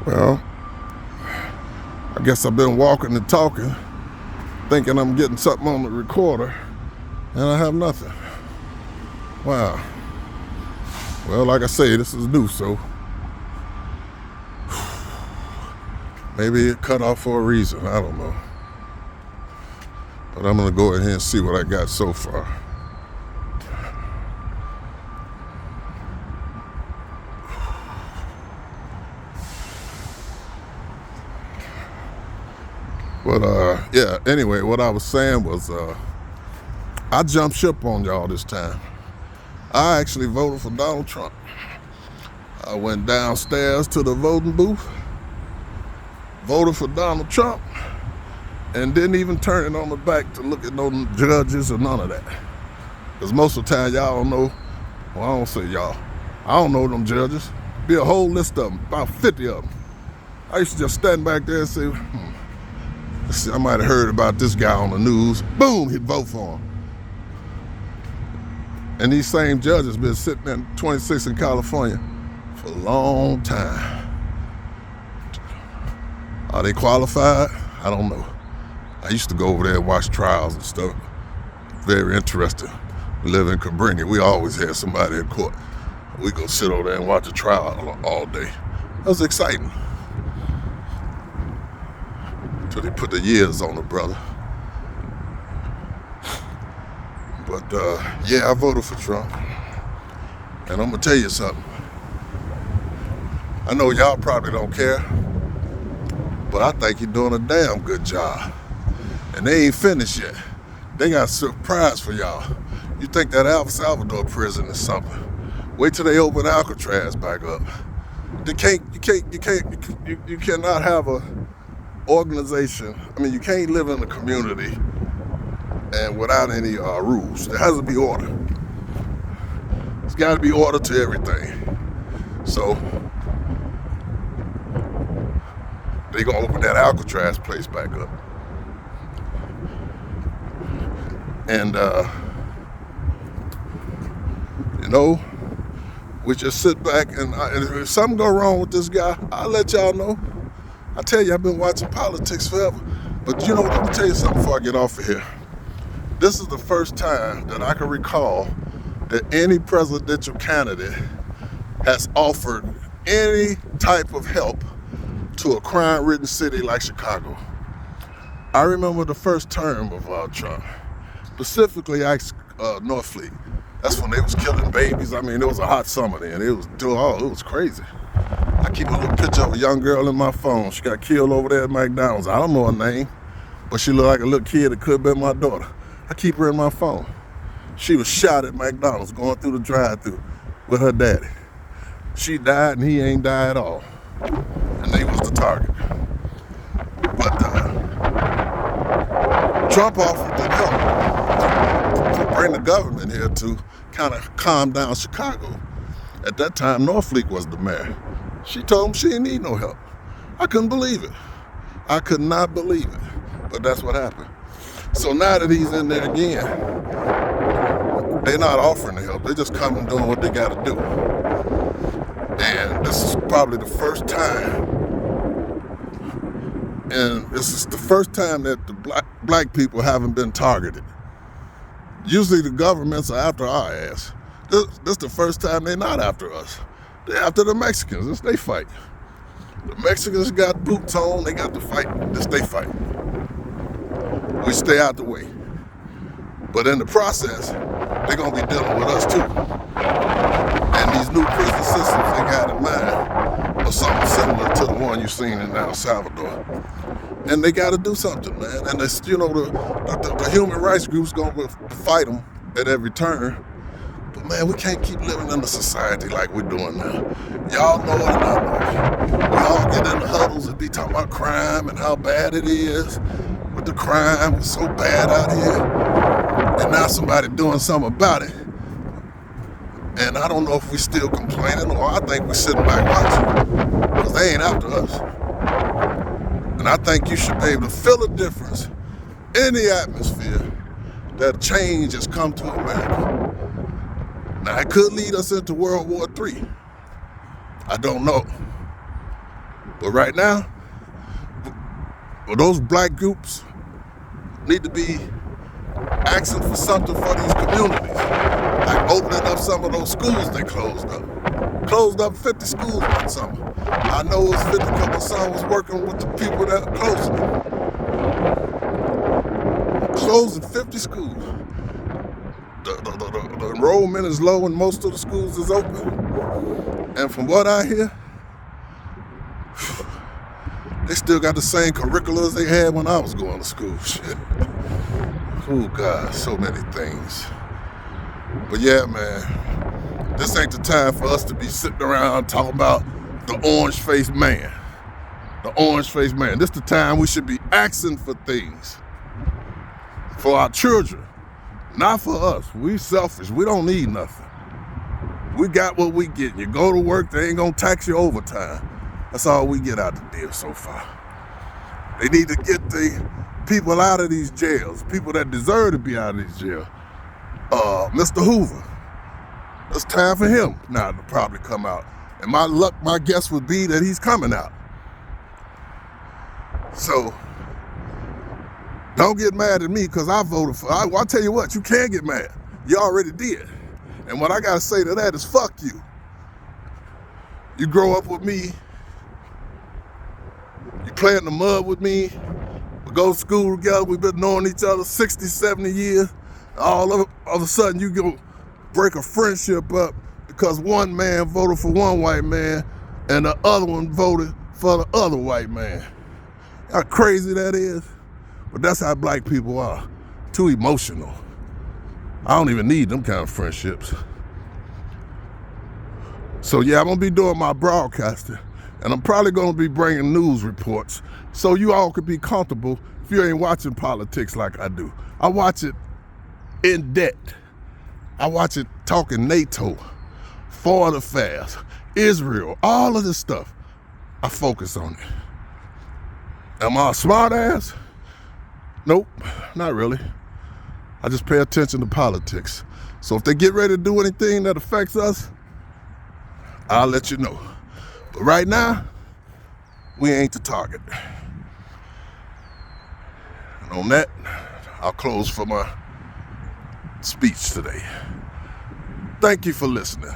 Well, I guess I've been walking and talking, thinking I'm getting something on the recorder, and I have nothing. Wow. Well, like I say, this is new, so maybe it cut off for a reason. I don't know. But I'm going to go ahead and see what I got so far. But yeah, anyway, what I was saying was I jumped ship on y'all this time. I actually voted for Donald Trump. I went downstairs to the voting booth, voted for Donald Trump, and didn't even turn it on the back to look at no judges or none of that. Because most of the time y'all don't know, well, I don't say y'all, I don't know them judges. Be a whole list of them, about 50 of them. I used to just stand back there and say, I might have heard about this guy on the news. Boom, he'd vote for him. And these same judges been sitting in 26 in California for a long time. Are they qualified? I don't know. I used to go over there and watch trials and stuff. Very interesting. We live in Cabrini. We always had somebody in court. We go sit over there and watch a trial all day. That was exciting. Till they put the years on the brother. But yeah, I voted for Trump. And I'm gonna tell you something. I know y'all probably don't care, but I think he's doing a damn good job. And they ain't finished yet. They got a surprise for y'all. You think that El Salvador prison is something? Wait till they open Alcatraz back up. You cannot have a organization. I mean, you can't live in a community and without any rules. There has to be order. There's got to be order to everything. So they gonna open that Alcatraz place back up, and we just sit back and if something go wrong with this guy, I'll let y'all know. I tell you, I've been watching politics forever. But let me tell you something before I get off of here. This is the first time that I can recall that any presidential candidate has offered any type of help to a crime-ridden city like Chicago. I remember the first term of Trump, specifically Northfleet. That's when they was killing babies. I mean, it was a hot summer then. It was crazy. I keep a little picture of a young girl in my phone. She got killed over there at McDonald's. I don't know her name, but she looked like a little kid that could have been my daughter. I keep her in my phone. She was shot at McDonald's going through the drive-thru with her daddy. She died and he ain't died at all. And they was the target. But Trump offered to help to bring the government here to kind of calm down Chicago. At that time, Northfleet was the mayor. She told him she didn't need no help. I couldn't believe it. I could not believe it. But that's what happened. So now that he's in there again, they're not offering the help. They're just coming and doing what they got to do. And this is probably the first time. And this is the first time that the black people haven't been targeted. Usually the governments are after our ass. This is the first time they're not after us. They're after the Mexicans. It's they fight. The Mexicans got boots on. They got to fight. It's they fight. We stay out the way. But in the process, they're going to be dealing with us too. And these new prison systems they got in mind are something similar to the one you've seen in El Salvador. And they got to do something, man. And it's, the human rights groups going to fight them at every turn. But man, we can't keep living in a society like we're doing now. Y'all know it and I know it. We all get in the huddles and be talking about crime and how bad it is. But the crime is so bad out here. And now somebody doing something about it. And I don't know if we still complaining or I think we're sitting back watching. Because they ain't after us. And I think you should be able to feel a difference in the atmosphere that change has come to America. Now, it could lead us into World War III. I don't know. But right now, those black groups need to be asking for something for these communities, like opening up some of those schools they closed up. Closed up 50 schools one summer. I know it was 50 couple son was working with the people that closed them. Closing 50 schools. The enrollment is low and most of the schools is open. And from what I hear, they still got the same curricula as they had when I was going to school. Shit. Oh God, so many things. But yeah, man, this ain't the time for us to be sitting around talking about the orange-faced man. The orange-faced man. This the time we should be asking for things for our children, not for us. We selfish. We don't need nothing. We got what we get. You go to work, they ain't gonna tax you overtime. That's all we get out the deal so far. They need to get the people out of these jails, people that deserve to be out of these jails. Mr. Hoover, it's time for him now to probably come out. And my guess would be that he's coming out. So, don't get mad at me because I voted for, I'll tell you what, you can't get mad. You already did. And what I gotta say to that is fuck you. You grow up with me, you play in the mud with me, we go to school together, we've been knowing each other 60, 70 years. All of a sudden you go break a friendship up because one man voted for one white man and the other one voted for the other white man. How crazy that is? But that's how black people are. Too emotional. I don't even need them kind of friendships. So yeah, I'm gonna be doing my broadcasting and I'm probably gonna be bringing news reports so you all could be comfortable if you ain't watching politics like I do. I watch it in depth. I watch it talking NATO, foreign affairs, Israel, all of this stuff. I focus on it. Am I a smart ass? Nope, not really. I just pay attention to politics. So if they get ready to do anything that affects us, I'll let you know. But right now, we ain't the target. And on that, I'll close for my speech today. Thank you for listening.